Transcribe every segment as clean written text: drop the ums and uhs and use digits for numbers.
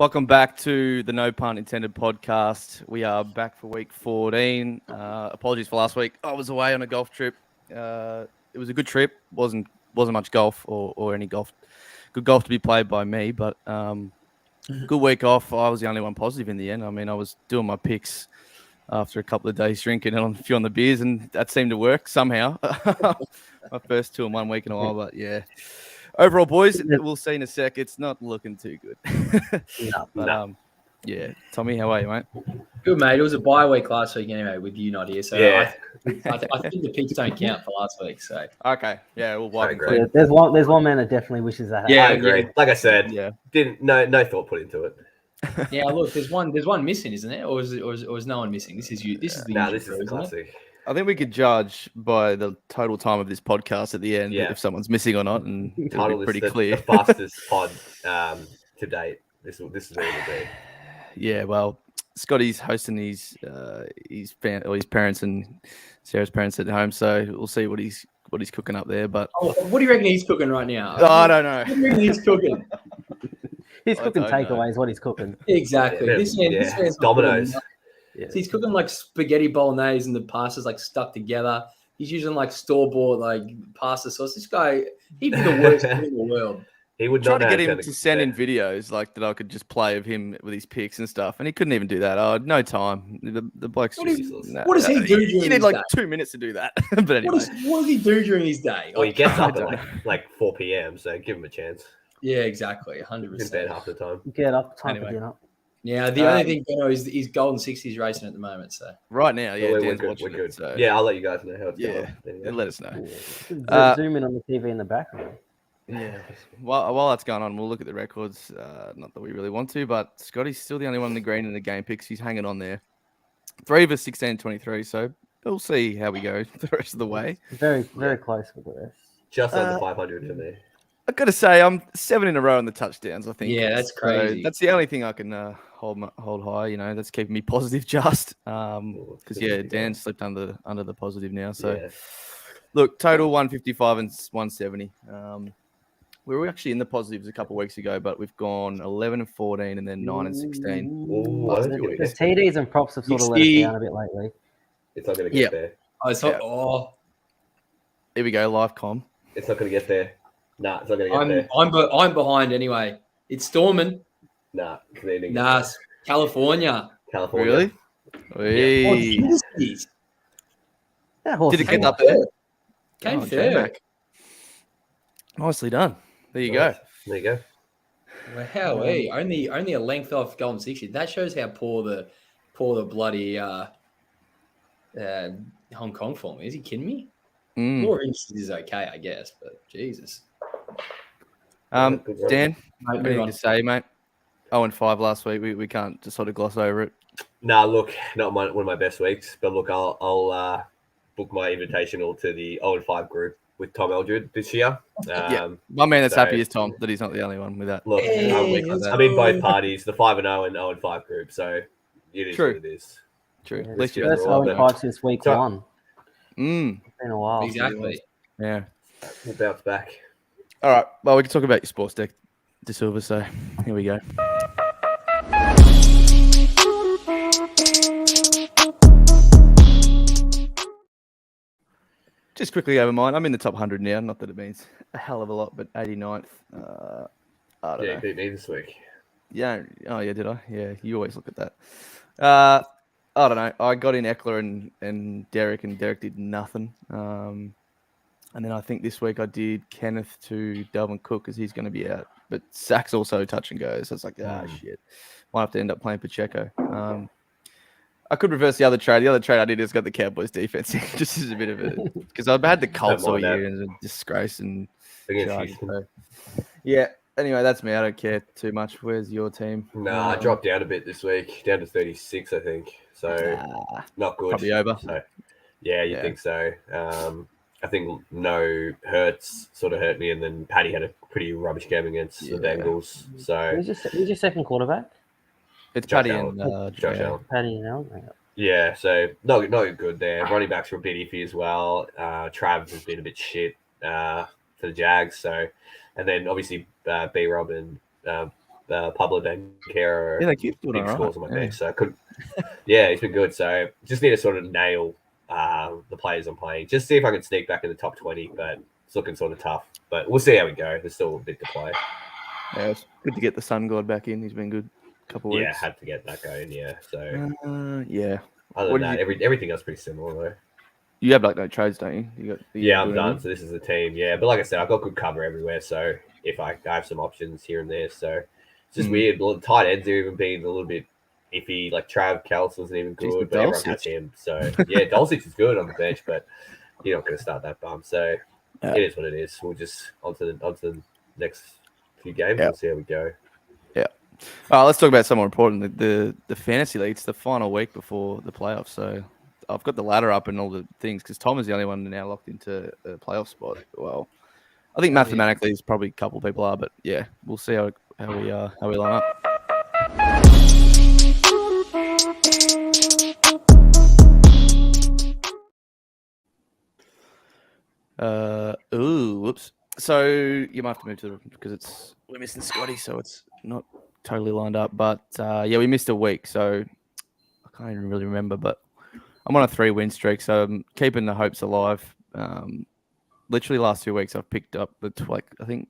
Welcome back to the No Pun Intended podcast. We are back for week 14. Apologies for last week. I was away on a golf trip. It was a good trip. Wasn't much golf or any golf. Good golf to be played by me, but good week off. I was the only one positive in the end. I mean, I was doing my picks after a couple of days drinking and a few on the beers, and that seemed to work somehow. My first 2 in 1 week in a while, but yeah. Overall, boys, we'll see in a sec. It's not looking too good. Yeah. Tommy, how are you, mate? Good, mate. It was a bye week last week anyway, with you not here. So yeah. I think the picks don't count for last week. So okay, yeah, we'll wipe agree. it. There's one man that definitely wishes that. Yeah, I agree. yeah. Like I said, Yeah. No thought put into it. Yeah, look, there's one missing, isn't there? Or is no one missing? This is you. This is the This is the classic. I think we could judge by the total time of this podcast at the end if someone's missing or not, and it'll be pretty clear. The fastest pod to date. This is what it'll be. Yeah, well, Scotty's hosting his parents and Sarah's parents at home, so we'll see what he's cooking up there. But what do you reckon he's cooking right now? I don't know. What do you reckon he's cooking? He's cooking takeaways. What he's cooking? Exactly. Yeah, this man's Domino's. Yeah. So he's cooking like spaghetti bolognese and the pasta's like stuck together. He's using like store-bought like pasta sauce. This guy, he'd be the worst in the world. He would try not to get him to send in videos like that I could just play of him with his picks and stuff, and he couldn't even do that. Oh, no time. The bloke's What just does he do during You need his like day? 2 minutes to do that. But anyway, What does he do during his day? Well, he gets up at like 4 p.m., so give him a chance. Yeah, exactly. He's in 100%. bed half the time. Get up, time Anyway. for dinner. Yeah, the only thing you know is Golden 60s racing at the moment. So right now, yeah, We're Dan's good. watching We're good. it, so Yeah, I'll let you guys know how it's Yeah. going. Anyway. let us know. Zoom in on the TV in the background. Yeah. While that's going on, we'll look at the records. Not that we really want to, but Scotty's still the only one in the green in the game picks. He's hanging on there. 3 of us 16-23, so we'll see how we go the rest of the way. Very close with the rest. Just under 500 for me. I've got to say, I'm 7 in a row on the touchdowns, I think. Yeah, that's crazy. So that's the only thing I can hold high. You know, that's keeping me positive just. Because, Dan slipped under the positive now. So, Yeah. Look, total 155 and 170. We were actually in the positives a couple of weeks ago, but we've gone 11 and 14 and then 9 and 16. Ooh, The TDs and props have sort of let us down a bit lately. It's not going to get there. Here we go, live com. It's not going to get there. Nah, it's not going to get there. I'm behind anyway. It's storming. Nah, it's not gonna Nah, get there. California. California. Really? Oh, Hey. jeez. That horse Did it is get a up there? Came Oh, third. J-Mac. Nicely done. There you go. There you go. Wow, only a length off Golden 60. That shows how poor the bloody Hong Kong form is. He kidding me? Mm. 4 inches is okay, I guess, but Jesus. Dan, Mate, anything to say, mate? 0-5 last week. We can't just sort of gloss over it. Nah, look, not one of my best weeks, but look, I'll book my invitational to the 0-5 group with Tom Eldred this year. My man that's happy is Tom that he's not the only one with that. Look, Hey, I'm in both parties, the 5-0 and 0-5 group, so it is True. what it is. True. Yeah, At least the you first all 0-5 since week So- 1. Mm. It's been a while. Exactly. Yeah. We'll bounce back. All right. Well, we can talk about your sports deck, De Silva. So here we go. Just quickly over mine. I'm in the top 100 now. Not that it means a hell of a lot, but 89th. I don't Yeah, know. beat me this week. Yeah. Oh, yeah. Did I? Yeah. You always look at that. I don't know. I got in Eckler and Derek did nothing. And then I think this week I did Kenneth to Delvin Cook because he's going to be out. But Sacks also touch and go. So it's like, shit. Might have to end up playing Pacheco. I could reverse the other trade. The other trade I did is got the Cowboys defense in, just as a bit of a because I've had the Colts all mind that. year and it's a disgrace and Against Chargers, Houston. so. Yeah. Anyway, that's me. I don't care too much. Where's your team? Nah, I dropped down a bit this week, down to 36, I think. So not good. Probably over. So, yeah, you Yeah. think so? I think no Hurts sort of hurt me, and then Paddy had a pretty rubbish game against the Yeah. Bengals. So Who's your second quarterback? It's Josh Paddy Allen. and Josh yeah. Allen. Paddy and Allen. Yeah, so not good there. Running backs were a bit iffy as well. Trav has been a bit shit for the Jags. So, and then obviously B-Rob and Pablo Banchero. Yeah, they keep doing big all right. scores on my Yeah. bench. So yeah, he's been good. So just need to sort of nail the players I'm playing. Just see if I can sneak back in the top 20, but it's looking sort of tough. But we'll see how we go. There's still a bit to play. Yeah, it's good to get the Sun God back in. He's been good a couple of Yeah, weeks. had to get that going. Yeah. So Yeah. other What than did that, everything else is pretty similar though. You have like no trades, don't you? Yeah, I'm done. So this is the team. Yeah, but like I said, I've got good cover everywhere. So if I have some options here and there, so it's just weird. The tight ends are even being a little bit iffy. Like Trav Kelce wasn't even Jeez, good, but everyone Dulcich. has him. So yeah, Dulcich is good on the bench, but you're not going to start that bum. So Yeah. it is what it is. We'll just on to the next few games. Yeah. We'll see how we go. Let's talk about something more important. The fantasy league. It's the final week before the playoffs, so I've got the ladder up and all the things because Tom is the only one now locked into a playoff spot. Well, I think mathematically, there's probably a couple of people are, but yeah, we'll see how we line up. Whoops. So you might have to move to the because we're missing Scotty, so it's not totally lined up. But yeah, we missed a week, so I can't even really remember. But I'm on a 3-win streak, so I'm keeping the hopes alive. Literally last 2 weeks, I've picked up I think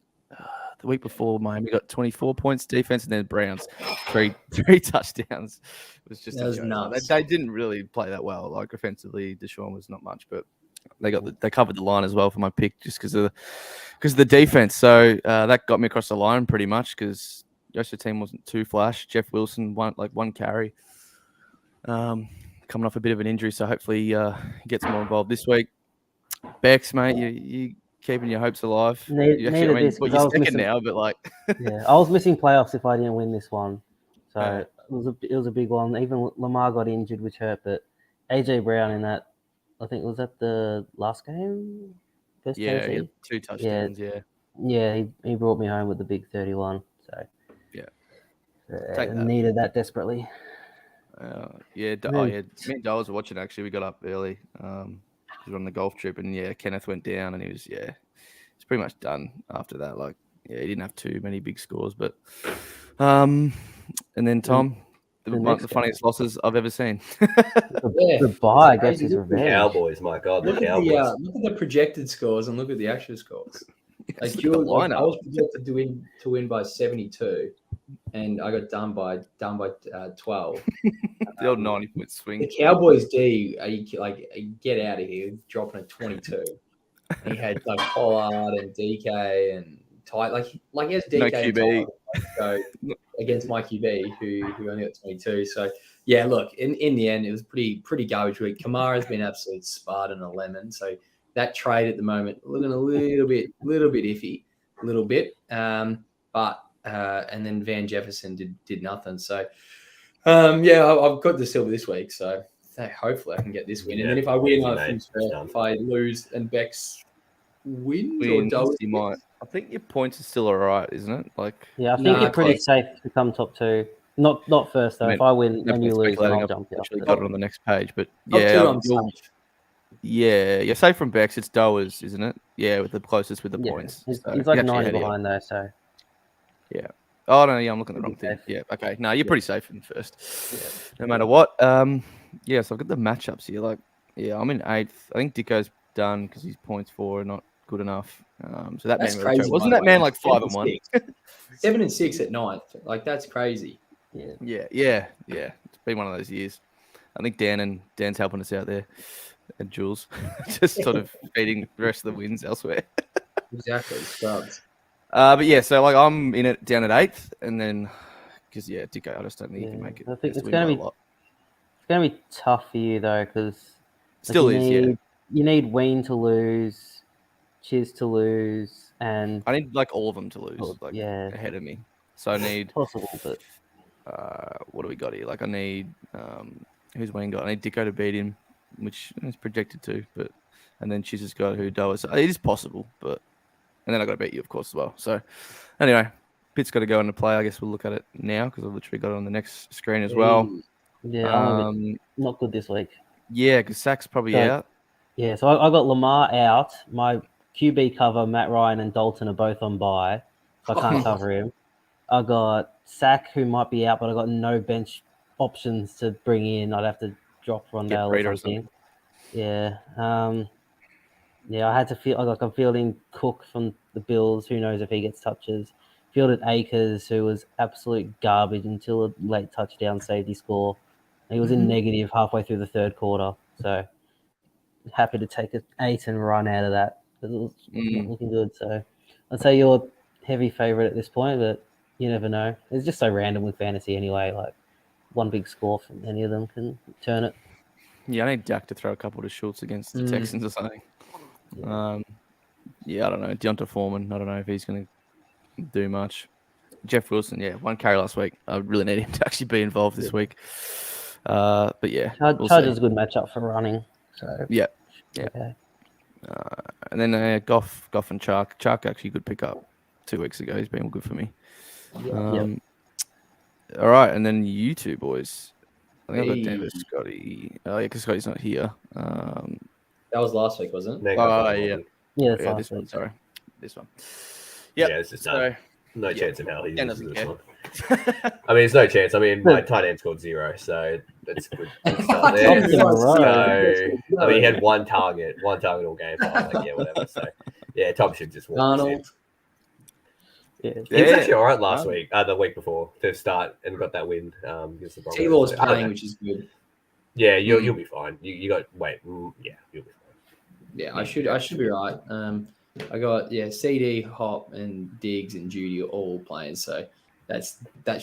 the week before Miami got 24 points defense, and then Browns three touchdowns. It was just That was a joke. nuts. They didn't really play that well. Like offensively, Deshaun was not much, but they covered the line as well for my pick just because of the defense. So that got me across the line pretty much because the rest of the team wasn't too flash. Jeff Wilson one carry, coming off a bit of an injury, so hopefully he gets more involved this week. Bex, mate, you keeping your hopes alive. You're second now, but like yeah, I was missing playoffs if I didn't win this one, so it was a big one. Even Lamar got injured, which hurt, but AJ Brown in that, I think was that the last game. First yeah, Tennessee? 2 touchdowns. Yeah, he brought me home with the big 31. So Yeah. I needed that desperately. Me and Doles were watching. Actually, we got up early. We were on the golf trip, and Kenneth went down, and he's pretty much done after that. Like, he didn't have too many big scores, but and then Tom, the funniest losses I've ever seen. The bye gets his revenge. Cowboys, my God, the Look Cowboys. at the projected scores and look at the actual scores. Like I was projected to win by 72, and I got done by 12. The old 90-point swing. The Cowboys D, get out of here, dropping a 22. And he had like Pollard and DK and Ty, like he has DK No and QB. Tyler go against my QB who only got 22. So yeah, look, in the end, it was pretty garbage week. Kamara's been absolute Spartan and a lemon. So that trade at the moment looking a little bit iffy, a little bit. But and then Van Jefferson did nothing. So I've got the silver this week. So hopefully I can get this win. And then if I win, I finish first. If I lose and Bex wins or does, you might. I think your points are still alright, isn't it? Like, yeah, I think you're pretty safe to come top 2. Not first though. If I win and you lose, then I'll jump you. Actually got it on the next page, but you're safe from Bex. It's Doers, isn't it? Yeah, with the closest with the points. He's like 90 behind though, so yeah. Oh no, I'm looking at the wrong thing. Yeah, okay. No, you're pretty safe in first, no matter what. So I've got the matchups here. Like, I'm in 8th. I think Dicko's done because his points 4 are not good enough. So that's man crazy. Wasn't that man like 5-1? 7-6 at 9th. Like that's crazy. Yeah. It's been one of those years. I think Dan's helping us out there, and Jules just sort of feeding the rest of the wins elsewhere. Exactly, scrubs. But yeah, so like I'm in it down at 8th, and then because Dicko, I just don't think he can make it. I think it's going to be tough for you though, because you need Ween to lose, Chiz to lose, and I need like all of them to lose, ahead of me. So I need possible, but what do we got here? Like I need who's Wayne got? I need Dicko to beat him, which is projected to, and then Chiz has got who does. So it is possible, but. And then I got to beat you, of course, as well. So, anyway, Pitt's got to go into play. I guess we'll look at it now because I've literally got it on the next screen as well. Yeah, I'm not good this week. Yeah, because Sack's probably out. Yeah, so I got Lamar out. My QB cover, Matt Ryan and Dalton are both on bye, so I can't cover him. I got Sack, who might be out, but I got no bench options to bring in. I'd have to drop Rondale Prater or or something. Yeah. Yeah, I had to feel like I'm fielding Cook from the Bills. Who knows if he gets touches? Fielded Akers, who was absolute garbage until a late touchdown safety score. He was in negative halfway through the third quarter. So happy to take an 8 and run out of that. It was not looking good. So I'd say you're heavy favorite at this point, but you never know. It's just so random with fantasy anyway. Like one big score from any of them can turn it. Yeah, I need Dak to throw a couple to Schultz against the Texans or something. Yeah. Yeah, I don't know. Deonta Foreman, I don't know if he's going to do much. Jeff Wilson, yeah, 1 carry last week. I really need him to actually be involved this week. But yeah, we'll Chargers see. a good matchup for running. So Yeah. okay. And then Goff and Chark. Chark actually could pick up 2 weeks ago. He's been good for me. Yep. All right, and then you two boys. I think I've Hey. got Denver Scotty. Oh, yeah, because Scotty's not here. That was last week, wasn't it? There you Oh, go. yeah. Yeah, that's Yeah, last this one, week. sorry. This one. Yeah, Yep. this is done. No yeah. chance in hell he Ken loses doesn't this care. one. I mean, it's no chance. I mean, my tight end scored 0, so that's good. Good start there. Top in a row. So, I mean, he had one target all game. So I was like, yeah, whatever. So, yeah, Tom should just walk this in. Arnold. Yeah. He was actually all right last Oh. week, the week before, to start and got that win against the Broncos. T-Law's So, I don't playing, know. which is good. Yeah, you'll be fine. You got yeah, you'll be fine. Yeah, I should be right. I got CD, Hop, and Diggs and Judy are all playing, so that's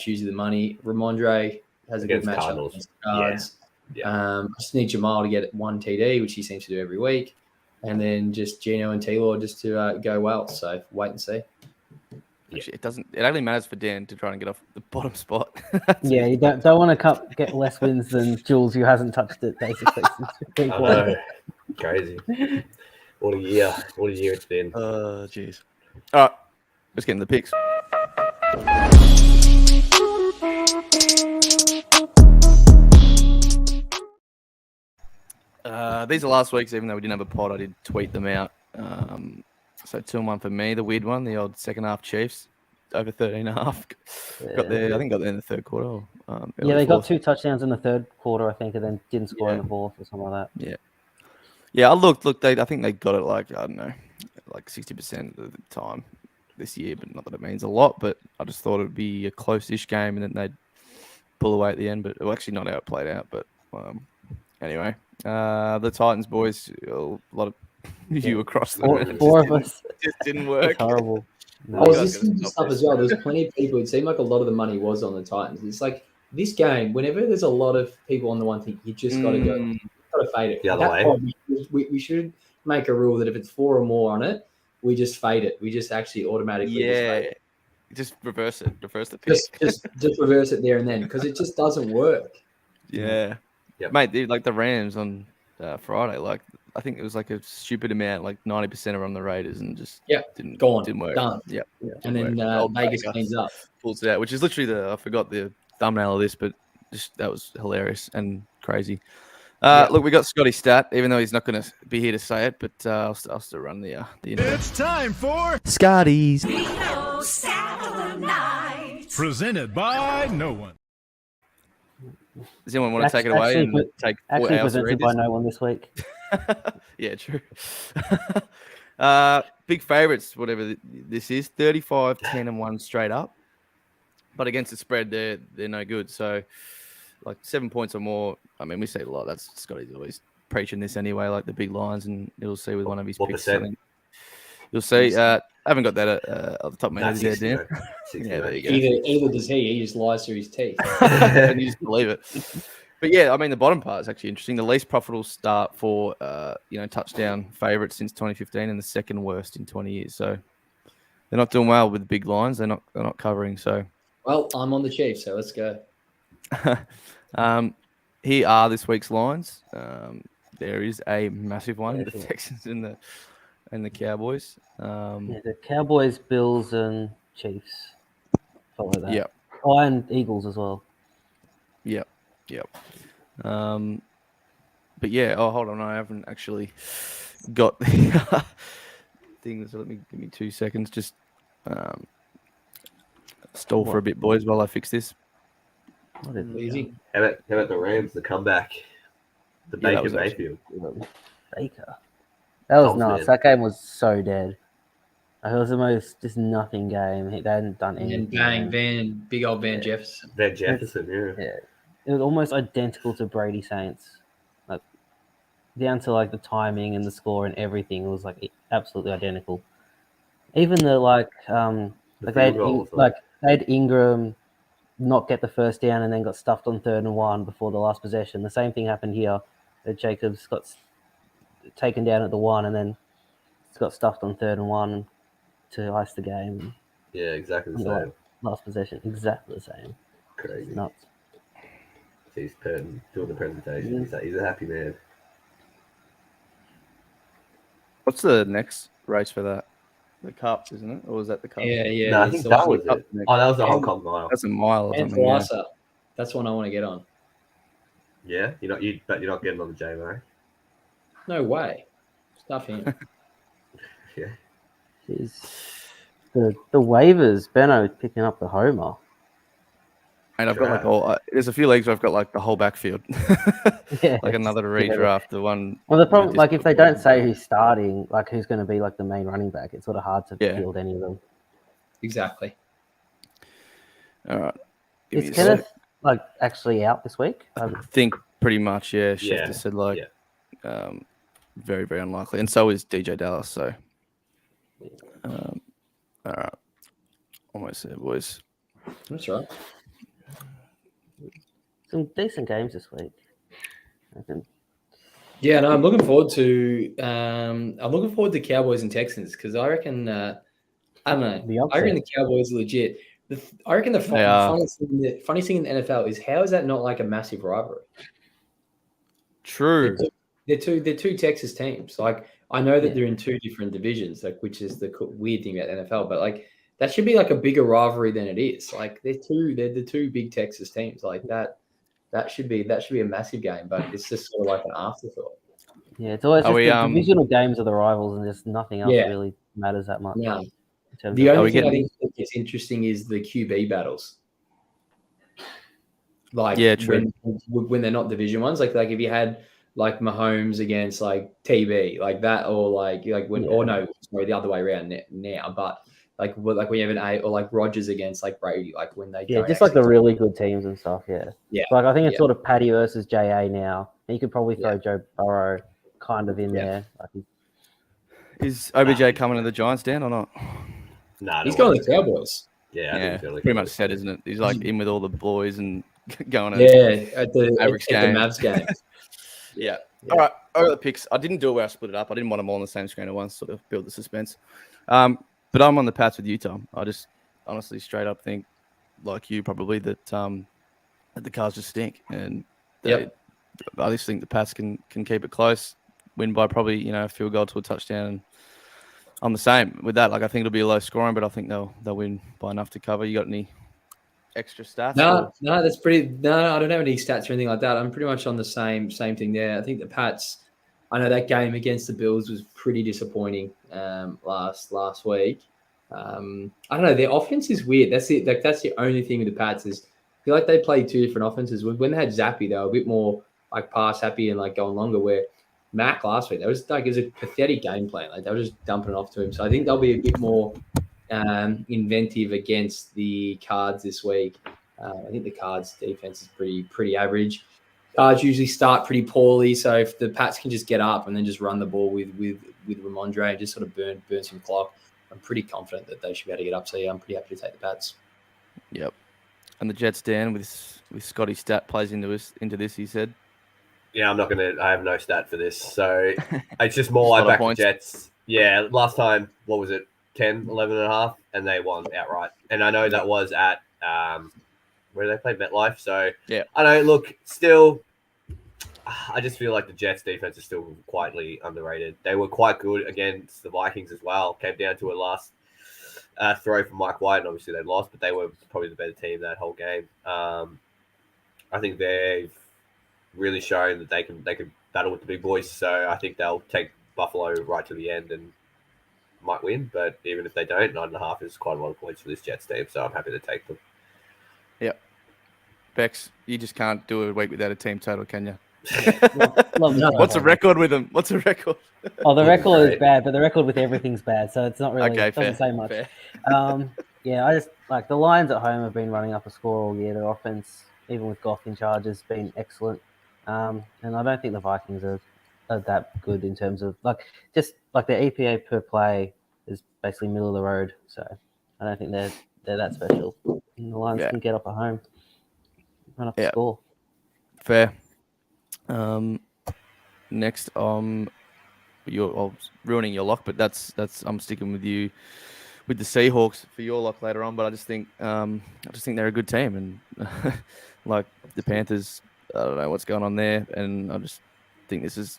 usually the money. Ramondre has a Against good matchup Cardinals. against the Cards. Yeah. I just need Jamal to get 1 TD, which he seems to do every week, and then just Gino and T-Law just to go well. So wait and see. Actually, it only matters for Dan to try and get off the bottom spot. Yeah, you don't want to get less wins than Jules, who hasn't touched it basically since week I 1. know. Crazy. What a year. What a year it's been. Jeez. All right, let's get into the picks. These are last week's, even though we didn't have a pod, I did tweet them out. So 2-1 for me, the weird one, the old second half Chiefs, over 13.5. Got there in the third quarter. Or, Yeah, they early got fourth. 2 touchdowns in the third quarter, I think, and then didn't score in Yeah. the fourth or something like that. Yeah, I looked. I think they got it like, I don't know, like 60% of the time this year, but not that it means a lot. But I just thought it would be a close-ish game, and then they'd pull away at the end. But it was actually not how it played out. But anyway, the Titans boys, a lot of you across them. and it Four just of us. just didn't work. It's horrible. I No. was guys listening gotta to stop stuff this. as well. There was plenty of people. It seemed like a lot of the money was on the Titans. It's like this game. Whenever there's a lot of people on the one thing, you just got to go. Got to fade it. The other That way. point, we should make a rule that if it's 4 or more on it, we just fade it. We just actually automatically just fade Yeah, it. just reverse it. Reverse the pick. Just reverse it there and then because it just doesn't work. Yeah. Yep. Mate, dude, like the Rams on Friday, like I think it was like a stupid amount, like 90% are on the Raiders and just Yep, didn't gone, work. done. Yep. And then work. Old Vegas Baker cleans up. pulls it out, which is literally I forgot the thumbnail of this, but just that was hilarious and crazy. Look, we got Scotty Stat, even though he's not going to be here to say it, but I'll still run the intro. It's time for Scotty's. Presented by No One. Does anyone want to take it away Actually, and but- take 4 Actually hours to presented read by this? no one this week. Yeah, true. Big favorites, whatever this is, 35, 10, and 1 straight up. But against the spread, they're no good. So, like 7 points or more. I mean, we see it a lot. That's Scotty's always preaching this anyway, like the big lines, and you'll see with one of his What picks. percent? I think. You'll see. I haven't got that at the top of my head there, Dan. 60, Yeah, there you go. Either does he. He just lies through his teeth. And you just believe it. But yeah, I mean, the bottom part is actually interesting. The least profitable start for touchdown favourites since 2015, and the second worst in 20 years. So they're not doing well with the big lines. They're not covering. So Well, I'm on the Chiefs, so let's go. here are this week's lines. There is a massive one: the Texans and the Cowboys. Yeah, the Cowboys, Bills, and Chiefs. Something like that. Yep. Oh, and Eagles as well. Yep. But yeah, hold on, I haven't actually got the things. So give me 2 seconds. Just Stall for a bit, boys, while I fix this. What is it? Easy. How about the Rams, the comeback? The Yeah, that Baker was Mayfield. Baker. That was Tom's nice. man. That game was so dead. Like, it was the most just nothing game. They hadn't done And anything. bang, big old Van Jefferson. Van Jefferson, yeah. Yeah. It was almost identical to Brady Saints. Like down to like the timing and the score and everything. It was like absolutely identical. Even the The like field goal. they had Ingram not get the first down and then got stuffed on 3rd and 1 before the last possession. The same thing happened here. That Jacobs got taken down at the 1 and then got stuffed on 3rd and 1 to ice the game. Yeah, exactly the Yeah. same. Last possession, exactly the same. Crazy. It's nuts. He's doing the presentation. He's a happy man. What's the next race for that? The Cup, isn't it? Or was that the Cup? Yeah. No, I think that was it. Oh, that was the Hong And- Kong mile. That's a mile or And something. Yeah. Thalassa. That's one I want to get on. Yeah, but you're not getting on the JMO. No way. Stuff him. Yeah. Jeez. The waivers, Benno picking up the homer. And I've got like all. There's a few leagues where I've got like the whole backfield, Yeah. like another redraft. The one. Well, the problem, with like, if they Discord. don't say who's starting, like, who's going to be like the main running back, it's sort of hard to Yeah. field any of them. Exactly. All right. Give me Is a sec. Kenneth like actually out this week? I think pretty much, yeah. Yeah, Schefter said like, very, very unlikely, and so is DJ Dallas. So, all right, almost there, boys. That's right. Some decent games this week. I think. Yeah, no, I'm looking forward to Cowboys and Texans because I reckon I don't know. The I reckon upset. the Cowboys are legit. I reckon the They are. funny thing in the NFL is how is that not like a massive rivalry? True. They're two Texas teams. Like I know that Yeah. they're in two different divisions, like which is the weird thing about NFL. But like that should be like a bigger rivalry than it is. Like they're the two big Texas teams. Like that should be a massive game. But it's just sort of like an afterthought. Yeah, it's always Are just we, the divisional games of the rivals, and just nothing else Yeah. really matters that much. No. in terms The of- only we thing I getting- think is interesting is the QB battles. Like Yeah, true. when they're not division ones, like if you had like Mahomes against like TB, like that, or like when or no, sorry, the other way around now, but like when you have an A or like Rodgers against like Brady, like when they Yeah, don't just like the actually- really good teams and stuff. Yeah. Yeah. Like I think it's Yeah. sort of Paddy versus JA now. And you could probably throw Yeah. Joe Burrow kind of in Yeah. there. Like Is OBJ coming to the Giants, Dan, or not? Nah, he's going to the Cowboys. Yeah, I think Yeah, he's gonna pretty go much with said, isn't it? He's like in with all the boys and going to. Yeah, at the Mavericks at the game. Mavs game. Yeah. Yeah. All right. I got the picks. I didn't do it where I split it up. I didn't want them all on the same screen at once, sort of build the suspense. But I'm on the Pats with you, Tom. I just honestly straight up think, like you probably, that that the Cars just stink, and Yep. I just think the Pats can keep it close, win by probably a field goal to a touchdown. And I'm the same with that. Like I think it'll be a low scoring, but I think they'll win by enough to cover. You got any extra stats? No, that's pretty. No, I don't have any stats or anything like that. I'm pretty much on the same thing there. I think the Pats. I know that game against the Bills was pretty disappointing last week. I don't know. Their offense is weird. That's it. Like that's the only thing with the Pats is I feel like they played two different offenses. When they had Zappy, they were a bit more like pass happy and like going longer. Where Mac last week, it was a pathetic game plan. Like they were just dumping it off to him. So I think they'll be a bit more inventive against the Cards this week. I think the Cards defense is pretty average. Cards usually start pretty poorly, so if the Pats can just get up and then just run the ball with Ramondre and just sort of burn some clock, I'm pretty confident that they should be able to get up. So yeah, I'm pretty happy to take the Pats. Yep. And the Jets, Dan, with Scotty Stat plays into this. He said. Yeah, I'm not gonna. I have no stat for this, so it's just more Just a I lot of back the points. Jets. Yeah, last time, what was it, 10, 11 and a half, and they won outright. And I know that was at where they played MetLife. So Yeah. I know. Look, still, I just feel like the Jets defense is still quietly underrated. They were quite good against the Vikings as well. Came down to a last throw from Mike White, and obviously they lost, but they were probably the better team that whole game. I think they've really shown that they can battle with the big boys. So I think they'll take Buffalo right to the end and might win. But even if they don't, 9.5 is quite a lot of points for this Jets team. So I'm happy to take them. Bex, you just can't do a week without a team total, can you? Love the What's the total. record with them? What's the record? Oh, the record Right. is bad, but the record with everything's bad, so it's not really Okay, doesn't fair. say much. Fair. Yeah, I just like the Lions at home have been running up a score all year. Their offense, even with Goff in charge, has been excellent. And I don't think the Vikings are that good in terms of just their EPA per play is basically middle of the road. So I don't think they're that special. And the Lions Yeah. can get up at home, run up a Yeah. score. Fair. Next, you're ruining your lock, but that's I'm sticking with you with the Seahawks for your lock later on. But I just think they're a good team, and like the Panthers, I don't know what's going on there, and I just think this is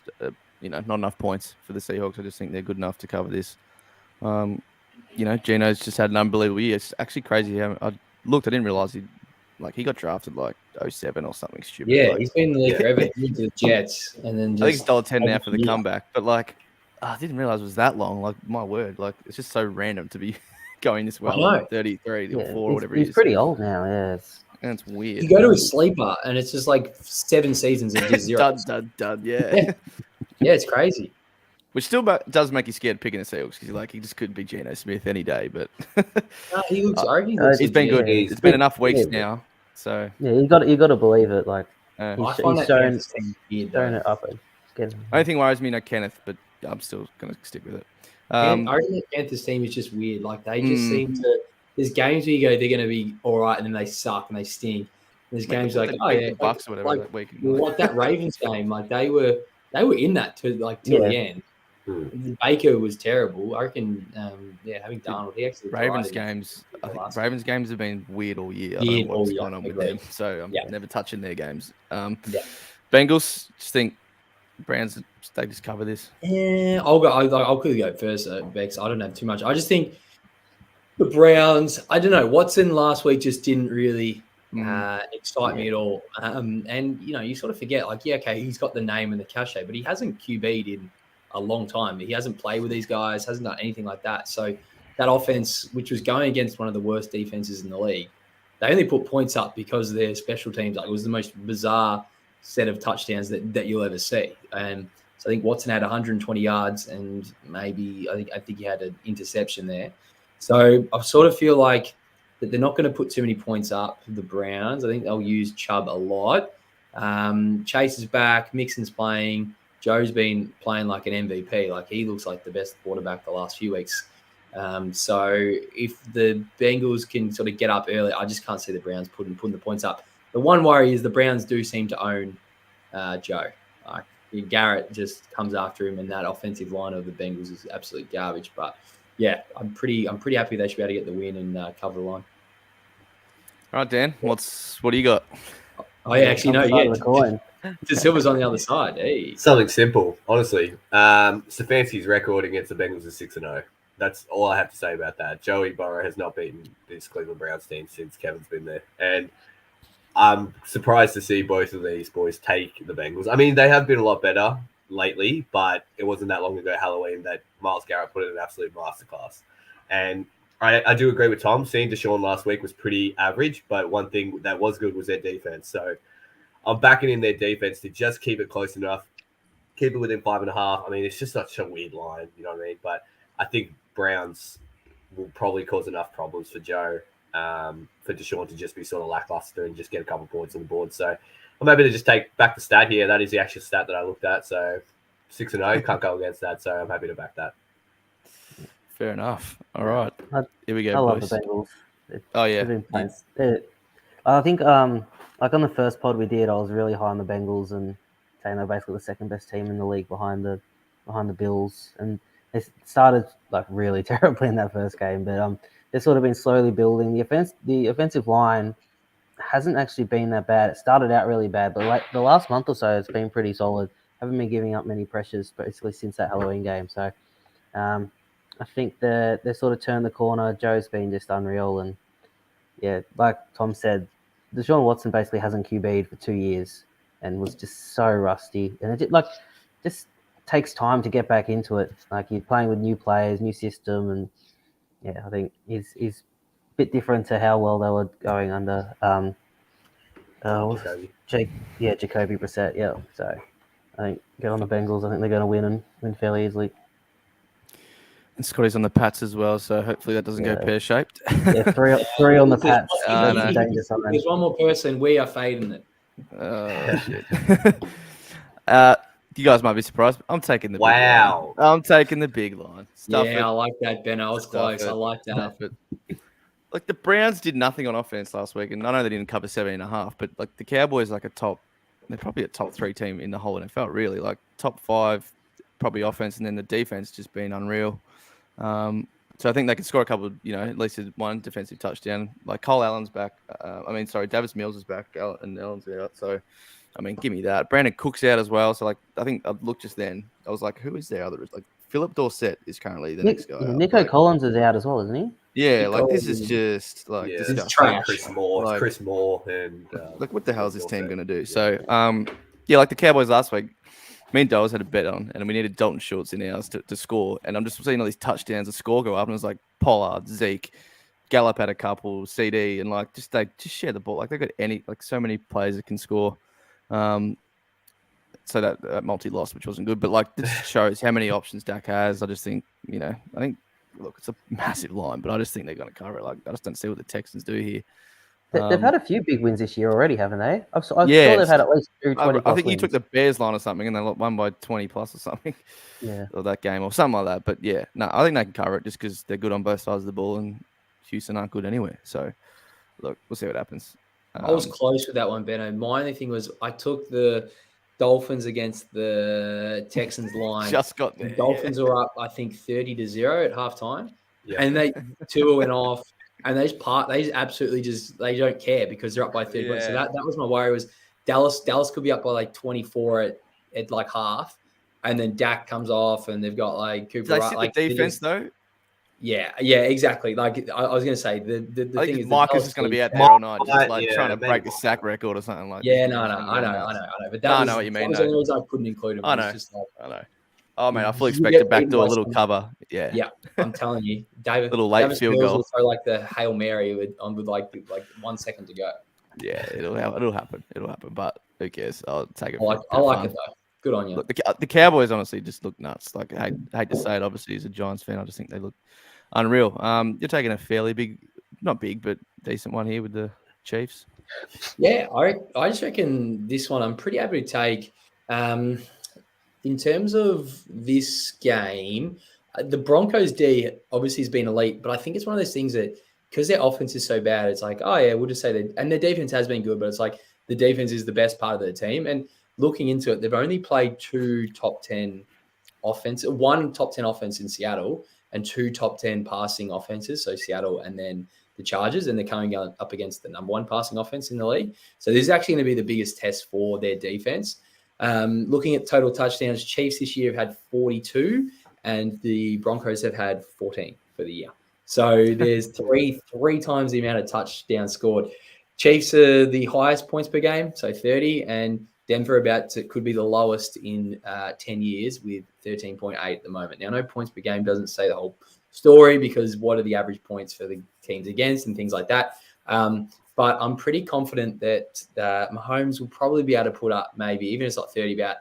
not enough points for the Seahawks. I just think they're good enough to cover this. Geno's just had an unbelievable year. It's actually crazy. I didn't realize he got drafted like 07 or something stupid. Yeah, like, he's been in the league Yeah. forever. He went to the Jets, and then I think it's just $1.10 now for the Yeah. comeback, but I didn't realize it was that long. Like my word, it's just so random to be going this well. know. Like 33 or Yeah, 4 or whatever he he's is. pretty old now. Yeah, And it's weird. You go to a sleeper, and it's just like 7 seasons of just zero. dud. Yeah. Yeah. Yeah, it's crazy. Which still does make you scared picking the Seahawks because he just could be Geno Smith any day. But No, he looks. I reckon he looks he's been legit. good. He's It's been enough weeks yeah. now. So yeah, you got to believe it. Like uh, He's- I find that shown- Panthers team weird, throwing though. it up. And getting, only thing worries me, Kenneth, but I'm still gonna stick with it. I reckon the Panthers team is just weird. Like they just Mm. seem to. There's games where you go, they're going to be all right, and then they suck and they stink. There's games like, oh yeah, the Bucks or whatever like, that week. like that Ravens game. Like they were in that till the end. Hmm. Baker was terrible. I reckon. Having Darnold, he actually Ravens tried in games. I the think last Ravens games have been weird all year. I Weird don't know what's all year, going on with agreed. them. So I'm Yeah. never touching their games. Yeah. Bengals. Just think Browns. They just cover this. Yeah, I'll go. I'll quickly go first, Bex. I don't have too much. I just think the Browns. I don't know. Watson last week just didn't really excite me at all. And you sort of forget, he's got the name and the cachet, but he hasn't QB'd in a long time. He hasn't played with these guys, hasn't done anything like that. So that offense, which was going against one of the worst defenses in the league, they only put points up because of their special teams. Like it was the most bizarre set of touchdowns that you'll ever see. And so I think Watson had 120 yards and maybe I think he had an interception there. So I sort of feel like that they're not going to put too many points up, the Browns. I think they'll use Chubb a lot. Chase is back. Mixon's playing. Joe's been playing like an MVP. Like he looks like the best quarterback the last few weeks. So if the Bengals can sort of get up early, I just can't see the Browns putting the points up. The one worry is the Browns do seem to own Joe. Garrett just comes after him, and that offensive line of the Bengals is absolute garbage. But yeah, I'm pretty happy they should be able to get the win and cover the line. All right, Dan. What do you got? Oh yeah, actually no, Other side yeah. of the coin. The Silver's on the other side. Hey. Something simple, honestly. Stefanski's record against the Bengals is 6-0. That's all I have to say about that. Joey Burrow has not beaten this Cleveland Browns team since Kevin's been there. And I'm surprised to see both of these boys take the Bengals. I mean, they have been a lot better lately, but it wasn't that long ago, Halloween, that Myles Garrett put in an absolute masterclass. And I do agree with Tom. Seeing Deshaun last week was pretty average, but one thing that was good was their defense. So I'm backing in their defense to just keep it close enough, keep it within 5.5. I mean, it's just such a weird line, you know what I mean? But I think Browns will probably cause enough problems for Joe, for Deshaun to just be sort of lackluster and just get a couple points on the board. So I'm happy to just take back the stat here. That is the actual stat that I looked at. So 6-0, can't go against that. So I'm happy to back that. Fair enough. All right. Here we go, I love boys. the Bengals. Oh yeah. They've been playing- I think like on the first pod we did, I was really high on the Bengals and saying they're basically the second best team in the league behind the Bills, and they started like really terribly in that first game, but they've sort of been slowly building. The offensive line hasn't actually been that bad. It started out really bad, but like the last month or so, it's been pretty solid. Haven't been giving up many pressures, basically since that Halloween game. So I think they sort of turned the corner. Joe's been just unreal, and yeah, like Tom said, Deshaun Watson basically hasn't QB'd for 2 years and was just so rusty, and it just takes time to get back into it. Like you're playing with new players, new system, and I think he's a bit different to how well they were going under Jacoby. Jacoby Brissett. Yeah, so I think get on the Bengals. I think they're going to win and win fairly easily. And Scotty's on the Pats as well, so hopefully that doesn't go pear-shaped. Yeah, three on the Pats. I That's know. a dangerous sign. There's one more person. We are fading it. Oh, shit. You guys might be surprised. But I'm taking the big Wow. line. I'm taking the big line. Stuff Yeah, I like that, Ben. I was Stuff close. it. I like that. Stuff it. Like the Browns did nothing on offense last week, and I know they didn't cover 17.5, but like the Cowboys, like they're probably a top 3 team in the whole NFL, really. Like top 5, probably offense, and then the defense just being unreal. So I think they can score a couple, at least one defensive touchdown. Like Cole Allen's back. Davis Mills is back, and Allen's out. So, give me that. Brandon Cook's out as well. So, I think I looked just then. I was like, who is their other? Like, Philip Dorsett is currently the next guy. Nico Collins is out as well, isn't he? Yeah, Nico this is just It's disgusting. trash. Chris Moore. Like- Chris Moore and What the hell is this team Dorsett. going to do? So, like the Cowboys last week, me and Doles had a bet on, and we needed Dalton Schultz in ours to score. And I'm just seeing all these touchdowns, the score go up, and it was like Pollard, Zeke, Gallup had a couple, CD, and they just share the ball. Like they've got so many players that can score. So that multi lost, which wasn't good, but this shows how many options Dak has. I just think, look, it's a massive line, but I just think they're going to cover it. I just don't see what the Texans do here. They've had a few big wins this year already, haven't they? I saw Yeah, they've had at least 20 I think you wins. took the Bears line or something, and they won by 20 plus or something. Yeah. Or that game or something like that. But yeah, no, I think they can cover it just because they're good on both sides of the ball, and Houston aren't good anywhere. So look, we'll see what happens. I was close with that one, Benno. My only thing was I took the Dolphins against the Texans line. Just got The there. Dolphins were up, I think, 30-0 at halftime, Yeah. and they Tua went off, and they don't care because they're up by 30 points. So Yeah. that was my worry was Dallas could be up by 24 at half, and then Dak comes off, and they've got Cooper. Did they Rush, sit the defense though? Yeah, exactly. I was going to say the I thing think is Marcus is going to be out there all night, just trying to maybe break the Marcus. sack record or something like. Yeah, that. no, I know. But that No, I was, know what you mean, That was the only reason I couldn't include him. I It was know. just I know. Oh man, I fully You expect get to backdoor beaten a by little some- cover. Yeah. Yeah, I'm telling you, Little late Davis field Mills goal. will throw the Hail Mary with 1 second to go. Yeah, it'll happen. But who cares? I'll take it. I for like fun. it though. Good on you. Look, the Cowboys honestly just look nuts. I hate to say it. Obviously, as a Giants fan, I just think they look unreal. You're taking a fairly big, not big, but decent one here with the Chiefs. Yeah, I just reckon this one I'm pretty happy to take. In terms of this game, the Broncos D obviously has been elite, but I think it's one of those things that because their offense is so bad, it's like, oh yeah, we'll just say that, and their defense has been good, but it's like the defense is the best part of the team. And looking into it, they've only played 2 top 10 offense, 1 top 10 offense in Seattle, and 2 top 10 passing offenses. So Seattle and then the Chargers, and they're coming up against the number 1 passing offense in the league. So this is actually going to be the biggest test for their defense. Looking at total touchdowns, Chiefs this year have had 42, and the Broncos have had 14 for the year. So there's three times the amount of touchdowns scored. Chiefs are the highest points per game, so 30, and Denver could be the lowest in 10 years with 13.8 at the moment. Now, no points per game doesn't say the whole story because what are the average points for the teams against and things like that. But I'm pretty confident that Mahomes will probably be able to put up maybe, even if it's not 30, about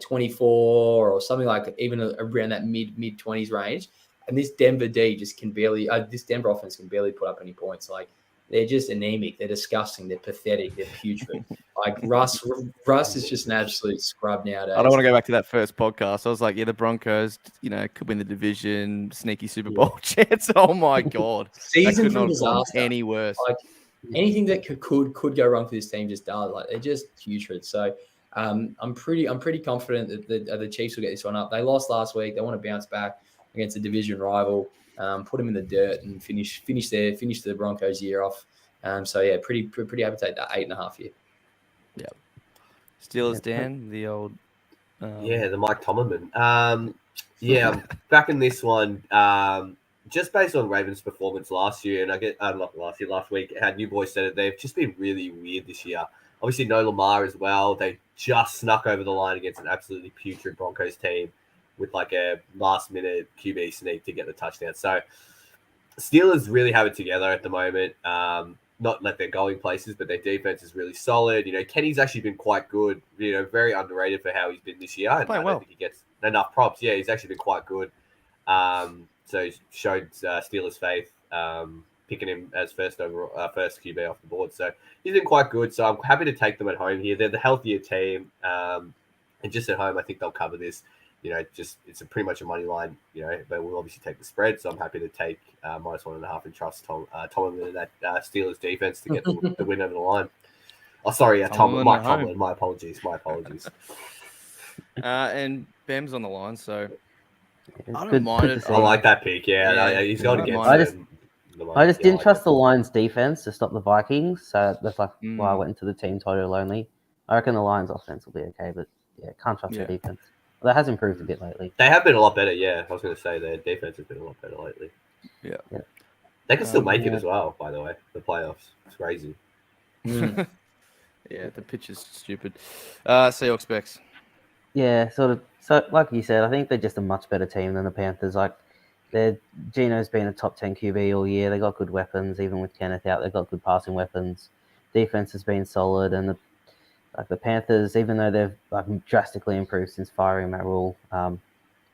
24 or something like even around that mid 20s range. And this Denver this Denver offense can barely put up any points. They're just anemic. They're disgusting. They're pathetic. They're putrid. Russ is just an absolute scrub nowadays. I don't want to go back to that first podcast. I was like, yeah, the Broncos, could win the division, sneaky Super Bowl chance. Oh my god, Season could from not have gone disaster. any worse. Anything that could go wrong for this team just does. They're just putrid. So I'm pretty confident that the Chiefs will get this one up. They lost last week. They want to bounce back against a division rival, put them in the dirt and finish the Broncos year off. So yeah, pretty happy to take that 8.5 here. Yeah. Steelers, Dan, the old. The Mike Tomlinson. I'm back in this one. Just based on Ravens' performance last year, and last week, how New Boy said it, they've just been really weird this year. Obviously, no Lamar as well. They just snuck over the line against an absolutely putrid Broncos team. with like a last minute QB sneak to get the touchdown. So Steelers really have it together at the moment. Not that they're going places, but their defense is really solid. Kenny's actually been quite good. Very underrated for how he's been this year. I Playing don't well. think he gets enough props. Yeah, he's actually been quite good. So he showed Steelers faith, picking him as first QB off the board. So he's been quite good. So I'm happy to take them at home here. They're the healthier team, and just at home, I think they'll cover this. It's pretty much a money line. But we'll obviously take the spread. So I'm happy to take -1.5 and trust Tomlin and that Steelers defense to get the win over the line. Oh, sorry, Tomlin Mike at home. Tomlin. My apologies. And Bam's on the line, so It's I don't good- mind good it. to see. I like that pick. Yeah, Yeah, he's going I against. don't mind. them. I just Yeah, didn't like trust it. the Lions defense to stop the Vikings, so that's like why I Mm. went into the team total only. I reckon the Lions offense will be okay, but yeah, can't trust Yeah. the defense. That has improved a bit lately. They have been a lot better. Yeah, I was going to say their defense has been a lot better lately. Yeah. Yeah. They can still make it Yeah. as well. By the way, the playoffs. It's crazy. Mm. Yeah, the pitch is stupid. Seahawks specs. Yeah, sort of. So, like you said, I think they're just a much better team than the Panthers. Like, Gino's been a top 10 QB all year. They got good weapons, even with Kenneth out. They got good passing weapons. Defense has been solid, and the Panthers, even though they've drastically improved since firing Matt Rule,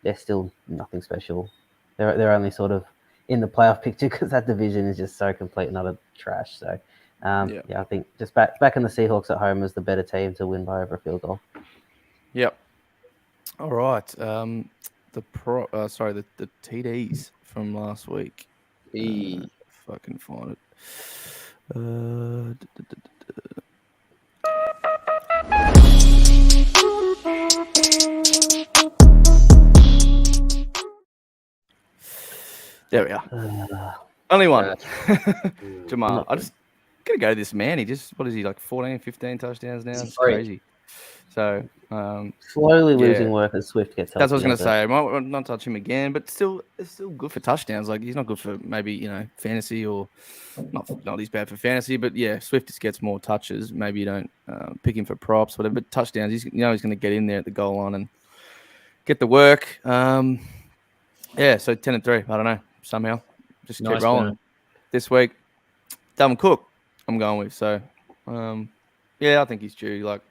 they're still nothing special. They're only sort of in the playoff picture because that division is just so complete and utter trash. So, Yeah. I think just back in the Seahawks at home is the better team to win by over a field goal. Yep. All right. The TDs from last week. E. If I can find it. There we are. Only one. Jamal. I just gotta go to this man. He just, what is he, like 14, 15 touchdowns now? He's It's free. crazy. So Slowly Yeah. losing work as Swift gets that's what I was healthier, going to say. I might not touch him again, but still, it's still good for touchdowns. Like, he's not good for maybe, fantasy or not he's bad for fantasy, but yeah, Swift just gets more touches. Maybe you don't pick him for props, whatever, but touchdowns, he's going to get in there at the goal line and get the work. Yeah, so 10-3. I don't know. Somehow. Just keep Nice rolling. winner. This week, Dalvin Cook, I'm going with. So, yeah, I think he's due. Like,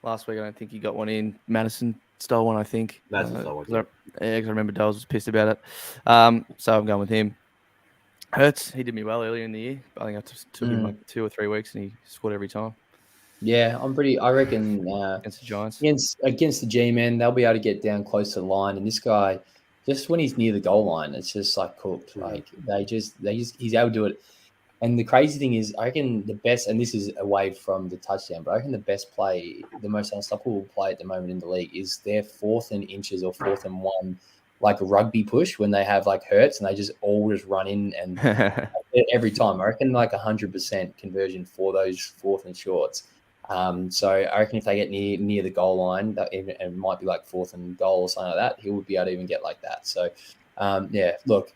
last week, I don't think he got one in. Madison stole one, I think. Madison stole one, 'cause I remember Doles was pissed about it. So I'm going with him. Hurts, he did me well earlier in the year. I think I took him like 2 or 3 weeks and he scored every time Yeah, I reckon against the Giants. against the G-men, they'll be able to get down close to the line. And this guy, just when he's near the goal line, it's just like cooked. Like he's able to do it. And the crazy thing is, I reckon the best, and this is away from the touchdown, but I reckon the best play, the most unstoppable play at the moment in the league is their 4th and inches or 4th and 1, like a rugby push when they have like Hurts and they just all just run in and every time. I reckon like 100% conversion for those 4th and shorts. So I reckon if they get near the goal line, that it might be like 4th and goal or something like that, he would be able to even get like that. So yeah, look.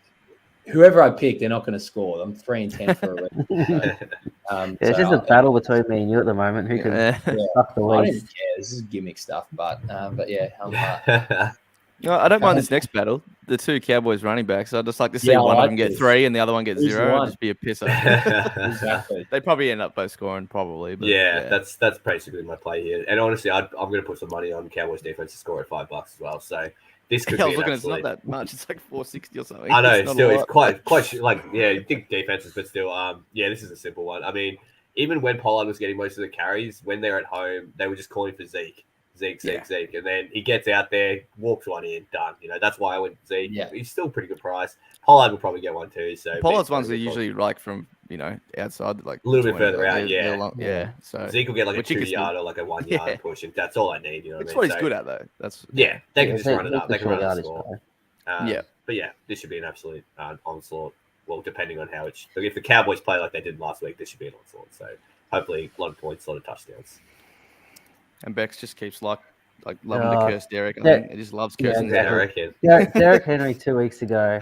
Whoever I pick, they're not going to score. I'm 3-10 for a reason. it's just a battle between me and you at the moment. Who can suck the I don't least? care. This is gimmick stuff, but yeah, No, I don't mind this next battle. The 2 Cowboys running backs. I'd just like to see Yeah, I one of like them get this. 3 and the other one get Who's 0. one? It'd just be a pisser. exactly. They probably end up both scoring, probably. But Yeah, that's basically my play here. And honestly, I'm going to put some money on Cowboys defense to score at $5 as well. So this could I be was an looking, absolute. it's not that much. It's like 460 or something. I know, It's not still, a it's lot. quite like, yeah, you think defenses, but still, yeah, this is a simple one. I mean, even when Pollard was getting most of the carries, when they're at home, they were just calling for Zeke, and then he gets out there, walks one in, done. That's why I went Zeke. Yeah. He's still a pretty good price. Pollard will probably get one too. So Pollard's Zeke's ones are probably- usually like from, A outside, like little bit 20, further like, out, they're yeah. long- yeah. So Zeke will get like a Which you 2 can still- yard or like a 1 yard Yeah. push, and that's all I need. You know it's what I what mean? he's good at, though. That's Yeah, they can Yeah, just run it up. They can run it yardage score. guy. Yeah. But yeah, this should be an absolute onslaught. Well, depending on how it's. If the Cowboys play like they did last week, this should be an onslaught. So hopefully, a lot of points, a lot of touchdowns. And Bex just keeps loving to curse Derek. I Yeah. think he just loves Yeah, cursing Yeah, I Derek. reckon. Derek Henry 2 weeks ago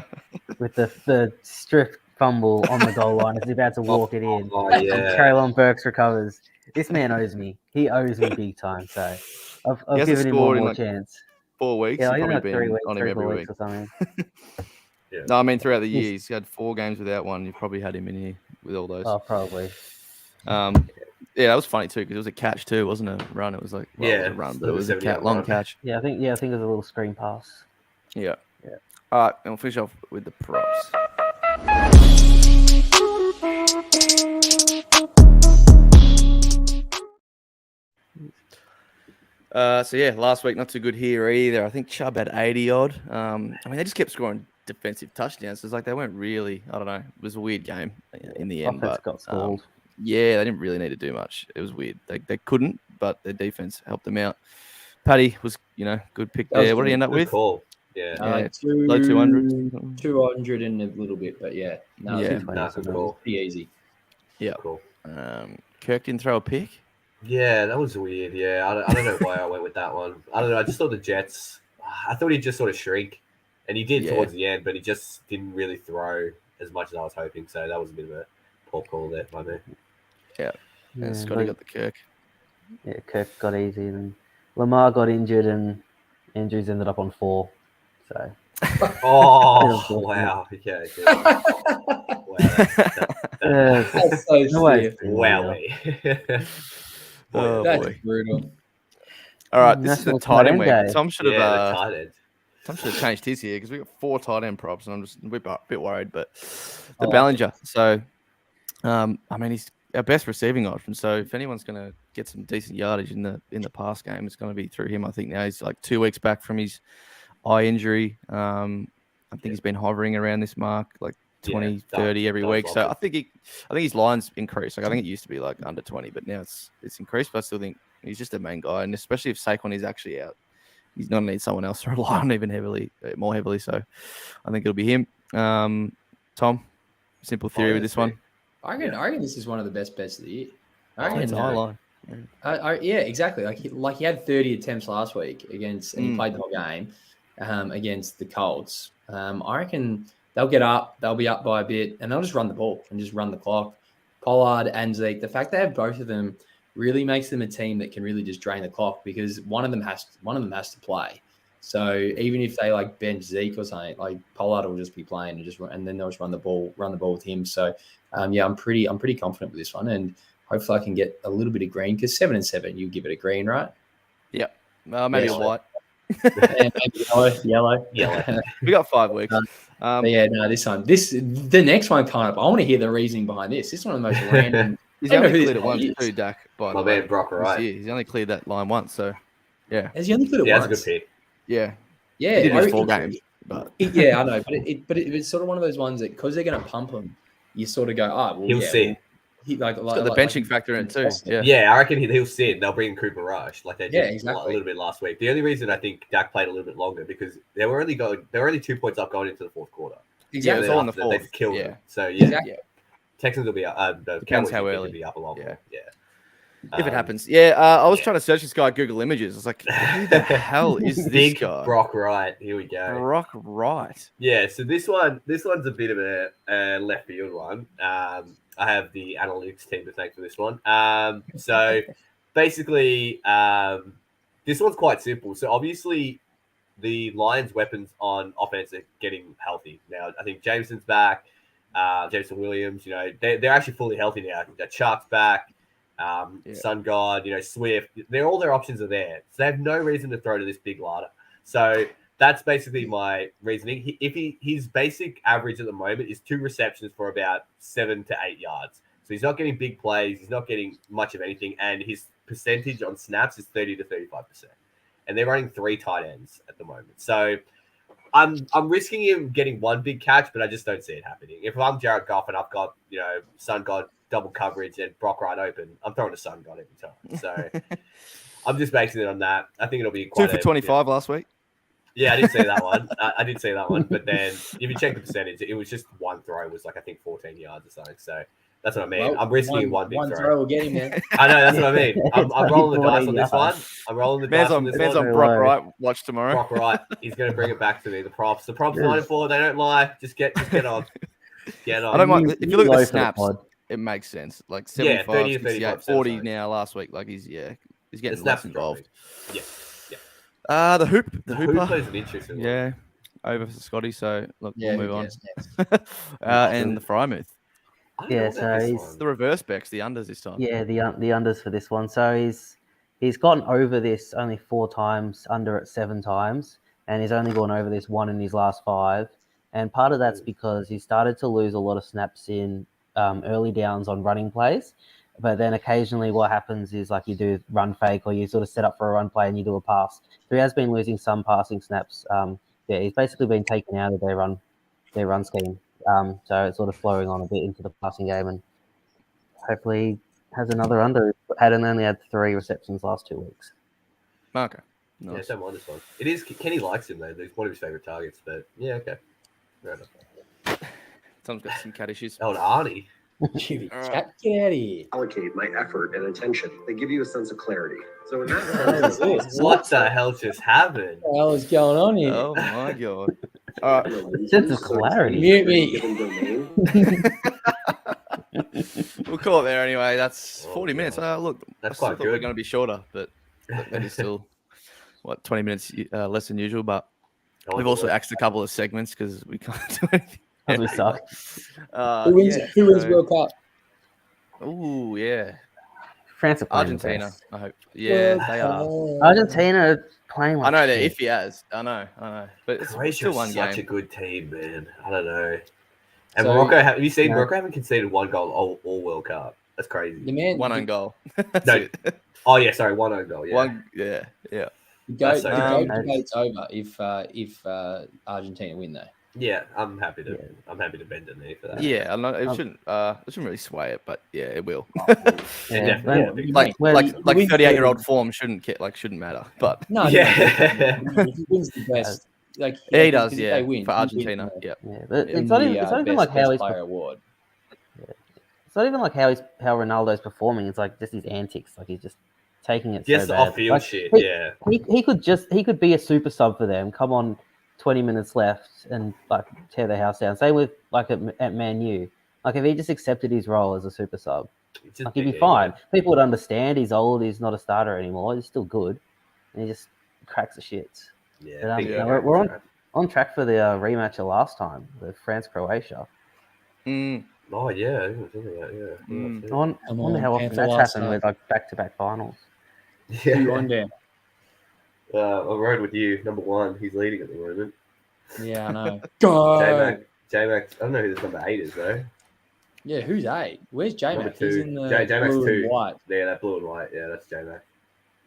with the strip fumble on the goal line as he's about to walk it in. Oh And yeah. Traylon Burks recovers. This man owes me. He owes me big time. So I've hasn't given him one scored in, more like, chance. 4 weeks. Yeah, He's like probably 3 been weeks, on him 3 every 4 week. weeks or something. No, I mean throughout the He's- year, he's had 4 games without one. You've probably had him in here with all those. Oh, probably. Yeah, that was funny too because it was a catch too, wasn't it? A run. It was like it was Yeah, a run, but it it was was a a 70-yard long run. catch. Yeah, I think it was a little screen pass. Yeah. Yeah. All right, and we'll finish off with the props. So yeah, last week not too good here either. I think Chubb had 80 odd. I mean, they just kept scoring defensive touchdowns. So it's like they weren't really. I don't know. It was a weird game in the end, Offense but got stalled. yeah, they didn't really need to do much. It was weird. They couldn't, but their defense helped them out. Paddy was, good pick That was there. What did he good. end up Good with? call. Yeah. Yeah, Low low 200s. 200 and a little bit, but yeah. No, Yeah. it's Nah, good call. pretty easy. Cool. Kirk didn't throw a pick. Yeah, that was weird. Yeah, I don't know why I went with that one. I don't know. I just thought the Jets. I thought he'd just sort of shrink, and he did Yeah. towards the end, but he just didn't really throw as much as I was hoping. So that was a bit of a poor call there by me. And Scotty got the Kirk. Yeah, Kirk got easy, and Lamar got injured, and Andrews ended up on 4. So Oh unfortunate. wow! Yeah. Wow. That's so no way. stiff. Wowee. Oh, That's boy. brutal. All right, this is the National tight end tight end week. day. Tom should have Yeah, the tight end. Tom should have changed his here because we got 4 tight end props, and I'm just a bit worried. But the I like Ballinger. So, I mean, he's our best receiving option. So if anyone's going to get some decent yardage in the pass game, it's going to be through him. I think now he's like 2 weeks back from his eye injury. I think he's been hovering around this mark, like 20, Yeah, 30 every does week. So look I think his line's increased. Like I think it used to be like under 20, but now it's increased. But I still think he's just a main guy, and especially if Saquon is actually out, he's going to need someone else to rely on even more heavily. So I think it'll be him. Tom, simple theory with this one. I reckon this is one of the best bets of the year. I It's reckon, a high line. yeah, exactly. Like he had 30 attempts last week against, and he played the whole game against the Colts. I reckon they'll get up, they'll be up by a bit, and they'll just run the ball and just run the clock. Pollard and Zeke, the fact they have both of them really makes them a team that can really just drain the clock because one of them has to play. So even if they like bench Zeke or something, like Pollard will just be playing and then they'll just run the ball with him. So yeah, I'm pretty confident with this one, and hopefully I can get a little bit of green because 7 and 7, you give it a green, right? Yep. Maybe Yeah. a white. And maybe yellow. We got 5 weeks. But yeah, no, the next one kind of. I want to hear the reasoning behind this. This is one of the most random. He's I don't know only who cleared this it once guy is. too, Dak. By My the way, man Brock this Wright. year. He's only cleared that line once. So yeah, Has he only put it Yeah, once? that's a good pick. yeah. Yeah, He did I his 4 reckon- games, but Yeah, I know, but it's sort of one of those ones that because they're going to pump him, you sort of go, well, He'll yeah, sit. well, he like it's got the benching factor in it too. Yeah. Yeah, I reckon he'll sit. They'll bring Cooper Rush like they did Yeah, a exactly. little bit last week. The only reason I think Dak played a little bit longer because they were only 2 points up going into the fourth quarter. Yeah, it's Exactly. all in the After fourth. They've killed Yeah. them. So yeah, Exactly. Texans will be up. The Depends Cowboys how will early. be up a lot more. Yeah. If it happens, yeah. I was yeah. trying to search this guy on Google Images. I was like, who the hell is this Big guy? Brock Wright. Here we go. Brock Wright. Yeah, so this one's a bit of a left field one. I have the analytics team to thank for this one. So basically, this one's quite simple. So obviously, the Lions' weapons on offense are getting healthy now. I think Jameson's back, Jameson Williams. They're actually fully healthy now. Chuck's back. Sun God, Swift. All their options are there. So they have no reason to throw to this big ladder. So that's basically my reasoning. His basic average at the moment is 2 receptions for about 7 to 8 yards. So he's not getting big plays. He's not getting much of anything. And his percentage on snaps is 30 to 35%. And they're running 3 tight ends at the moment. So I'm risking him getting 1 big catch, but I just don't see it happening. If I'm Jared Goff and I've got, Sun God double coverage and Brock Wright open, I'm throwing a Sun God every time. So I'm just basing it on that. I think it'll be 2 for 25 last week. Yeah, I did see that one. I did see that one. But then if you check the percentage, it was just 1 throw was like, I think 14 yards or something. So that's what I mean. Well, I'm risking one big throw. throw will get him, man. I know, that's what I mean. I'm rolling the dice on this one. I'm rolling the dice on this Man's one. on Brock Wright watch tomorrow. Brock Wright. He's going to bring it back to me. The props 9-4. They don't lie. Just get on. Get on. I don't mind. If you look at Low the for snaps, pod. it makes sense. Like Yeah, 75, 30 to 68, 35%, 40 sorry. now last week. Like he's The getting snaps less are dropping. involved. Yeah. The Hooper Hooper. is an interesting one. Yeah, over for Scotty. So look, Yeah, we'll who move on. cares next? And the Frymouth. I don't know Yeah, about so this he's- one. The reverse backs, the unders this time. Yeah, the unders for this one. So he's gotten over this only 4 times, under it 7 times, and he's only gone over this 1 in his last 5. And part of that's because he started to lose a lot of snaps in early downs on running plays. But then occasionally what happens is like you do run fake or you sort of set up for a run play and you do a pass. So he has been losing some passing snaps. Yeah, he's basically been taken out of their run scheme. So it's sort of flowing on a bit into the passing game, and hopefully has another under. Only had 3 receptions last 2 weeks. Okay. Yeah, Nice. don't mind this one. It is Kenny likes him though. He's one of his favorite targets. But yeah, okay. Fair enough. Someone's got some cat issues. Oh, and Arnie. Jimmy, All right. Cat, get out of here. allocate my effort and attention. They give you a sense of clarity. So in that What is sense, this? What the hell just happened? What the hell is going on here? Oh my god. All right. Sense of clarity. Mute me. Given domain, We'll call it there anyway. That's Oh, 40 minutes. Look, That's I still quite thought we're good. going to be shorter, but that is still, 20 minutes less than usual. But we've also axed a couple of segments because we can't do anything. Because we suck. Who wins? Yeah, Who wins so- World Cup? Ooh, yeah. France are playing the Argentina, best. I hope. Yeah, they are. Argentina are playing like I know they're shit. iffy as. I know. But it's Croatia still is one such a game. good team, man. I don't know. And So- Morocco, have you seen Yeah. Morocco haven't conceded 1 goal all World Cup? That's The crazy. man, One the, own goal. That's No, it. Oh yeah, sorry, 1 own goal. Yeah. One, yeah. the That's goat, so the good. goat debate's over if Argentina win though. Yeah, I'm happy to. Yeah. I'm happy to bend the knee for that. Yeah, I'm not, it shouldn't really sway it, but yeah, it will. Yeah, Definitely. but- like Well, like he like wins 38-year-old form shouldn't matter. But No, Yeah. no, he wins the best. Like yeah, he if does. they Yeah, win, for he Argentina. wins Yeah. Yeah, but the- it's not even. the, It's not even best- like how best he's. player award. It's not even like how Ronaldo's performing. It's like just his antics. Like he's just taking it Just so bad. off field Like, shit. he- Yeah. He could be a super sub for them. Come on, 20 minutes left and like tear the house down. Same with like at Man U. Like if he just accepted his role as a super sub, It's just like he'd be big fine. ego. People would understand. He's old. He's not a starter anymore. He's still good, and he just cracks the shits. Yeah. But, big yeah, ego. we're on track for the rematch of last time, the France Croatia. Mm, Oh yeah, I didn't think of that. Yeah. Mm. I Come wonder on, how often Panther that's last happened night. with like back-to-back finals. Who you Yeah. on there? I rode with you, number 1. He's leading at the moment. Yeah, I know. Go. J-Mac. I don't know who this number 8 is though. Yeah, who's 8? Where's J Number Mac? He's 2. in the J-Mac's blue 2. and white. Yeah, that blue and white. Yeah, that's J-Mac.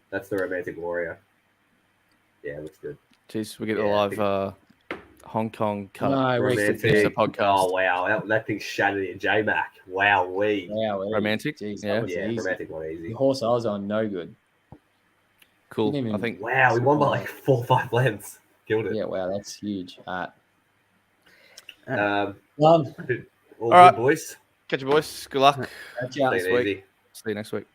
That's the romantic warrior. Yeah, looks good. jeez, we get a Yeah, live Hong Kong cut. No, we Romantic. should Finish the Romantic. podcast. Oh wow, that thing shattered in J-Mac. Wow, we. Wow, Romantic? Jeez, Yeah. that was Yeah, easy. romantic one The easy. horse I was on, no good. Cool. Didn't I even- think Wow, we won by like 4 or 5 lengths. Killed it. Yeah, wow, that's huge. Um, Um, all All right. good, boys. catch you boys. Good luck. catch you out. Take this it week. easy. See you next week.